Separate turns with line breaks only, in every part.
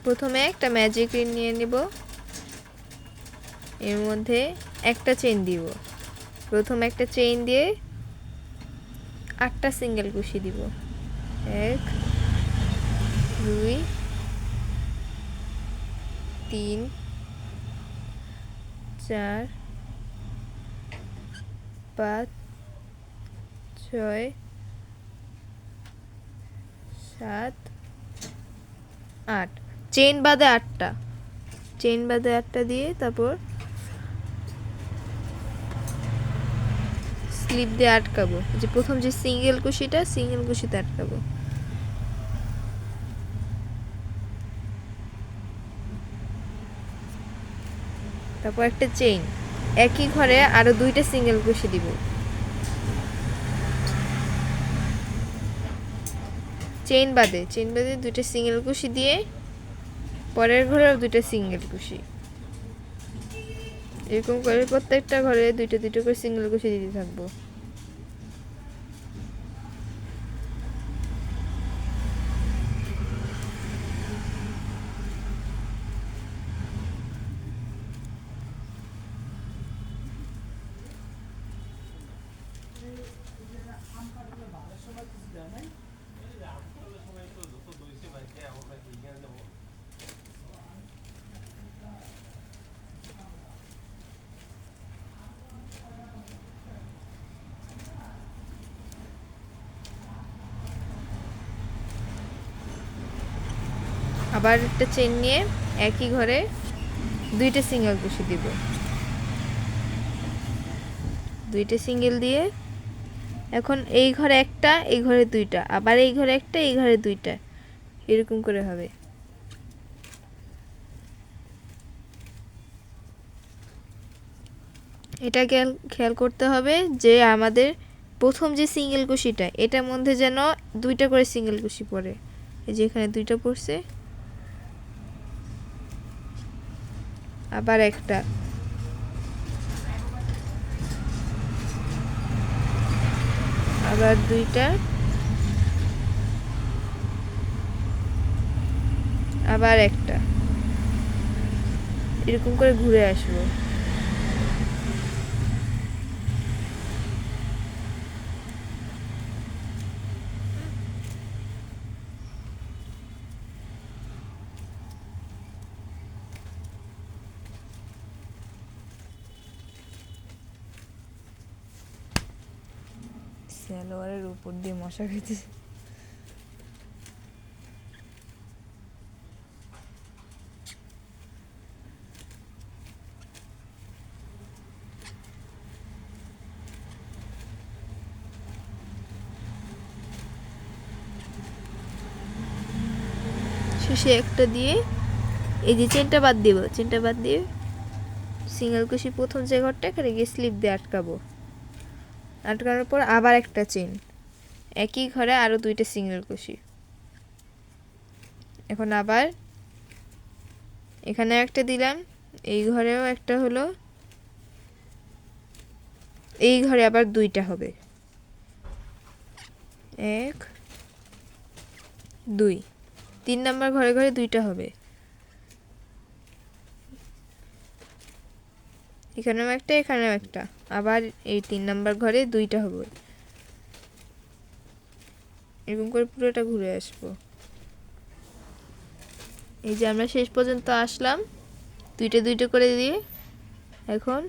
প্রথমে একটা magic ring নিয়ে নিব, এর মধ্যে একটা চেইন দিব। প্রথম একটা চেইন দিয়ে 8টা সিঙ্গেল কুশি দিব। 1 2 3 4 5 6 7 8 চেইন বাদে 8টা, চেইন বাদে 8টা দিয়ে তারপর স্লিপ দিয়ে আটকাবো। যে প্রথম যে সিঙ্গেল কুশিটা, সিঙ্গেল কুশিতে আটকাবো। তারপর একটা চেইন, একই ঘরে আরো 2টা সিঙ্গেল কুশি দিব। চেইন বাদে 2টা সিঙ্গেল কুশি দিয়ে পরের ঘরে 2টা সিঙ্গেল কুশি। এরকম করে প্রত্যেকটা ঘরে 2টা 2টা করে সিঙ্গেল কুশি দিতে থাকবো। আবার একটা চেইন নিয়ে একই ঘরে 2টা সিঙ্গেল কুশি দিব। 2টা সিঙ্গেল দিয়ে এখন এই ঘরে একটা, এই ঘরে 2টা, আবার এই ঘরে একটা, এই ঘরে 2টা, এরকম করে হবে। এটা খেয়াল করতে হবে যে আমাদের প্রথম যে সিঙ্গেল কুশিটা, এটার মধ্যে যেন 2টা করে সিঙ্গেল কুশি পড়ে। এই যে এখানে 2টা পড়ছে, আবার একটা, আবার 2টা, আবার একটা, এরকম করে ঘুরে আসবো। সালোয়ারের উপর দিয়ে মশা খাইতেছে। শেষে একটা দিয়ে এই যে চেনটা বাদ দিব, চেনটা বাদ দিয়ে সিঙ্গেল কুশি প্রথম যে ঘরটা, এখানে গিয়ে স্লিপ দিয়ে আটকাবো। আটকানোর পর আবার একটা চেন, একই ঘরে আরো 2টা সিঙ্গেল কুশি। এখন আবার এখানে একটা দিলাম, এই ঘরেও একটা হলো, এই ঘরে আবার 2টা হবে। 1 2, 3 নাম্বার ঘরে ঘরে 2টা হবে। এখানেও একটা, এখানেও একটা, আবার এই 3 নাম্বার ঘরে 2টা হবে। এরকম করে পুরোটা ঘুরে আসবো। এই যে আমরা শেষ পর্যন্ত আসলাম 2টা 2টা করে দিয়ে। এখন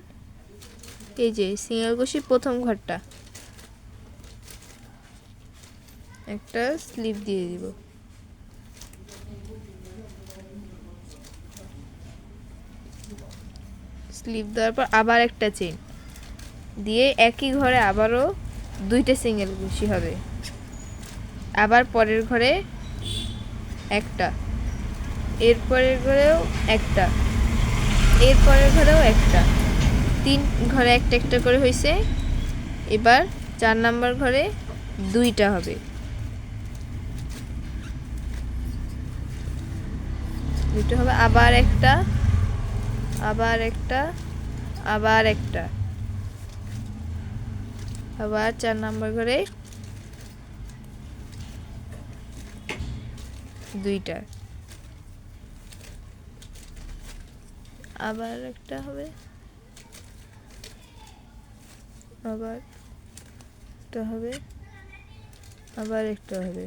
এই যে সিঙ্গেল কুশি প্রথম ঘরটা একটা স্লিপ দিয়ে দিব। স্লিপ দেওয়ার পর আবার একটা চেইন দিয়ে একই ঘরে আবারও 2টা সিঙ্গেল কুশি হবে। আবার পরের ঘরে একটা, এর পরের ঘরেও একটা, এর পরের ঘরেও একটা, 3 ঘরে একটা একটা করে হয়েছে। এবার 4 নাম্বার ঘরে 2টা হবে। 2টা হবে, আবার একটা, আবার একটা, আবার একটা, আবার 4 নাম্বার ঘরে 2টা। আবার একটা হবে, আবার একটা হবে, আবার একটা হবে,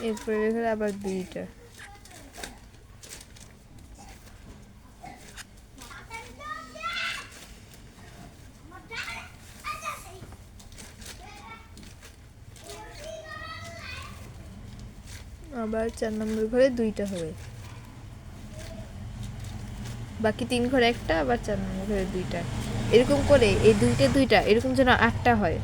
এরপরে ঘরে আবার দুইটা। আবার 4 নম্বর ঘরে দুইটা হবে, বাকি 3 ঘরে একটা, আবার 4 নম্বর ঘরে দুইটা। এরকম করে এই দুইটা দুইটা এরকম যেন 8টা হয়।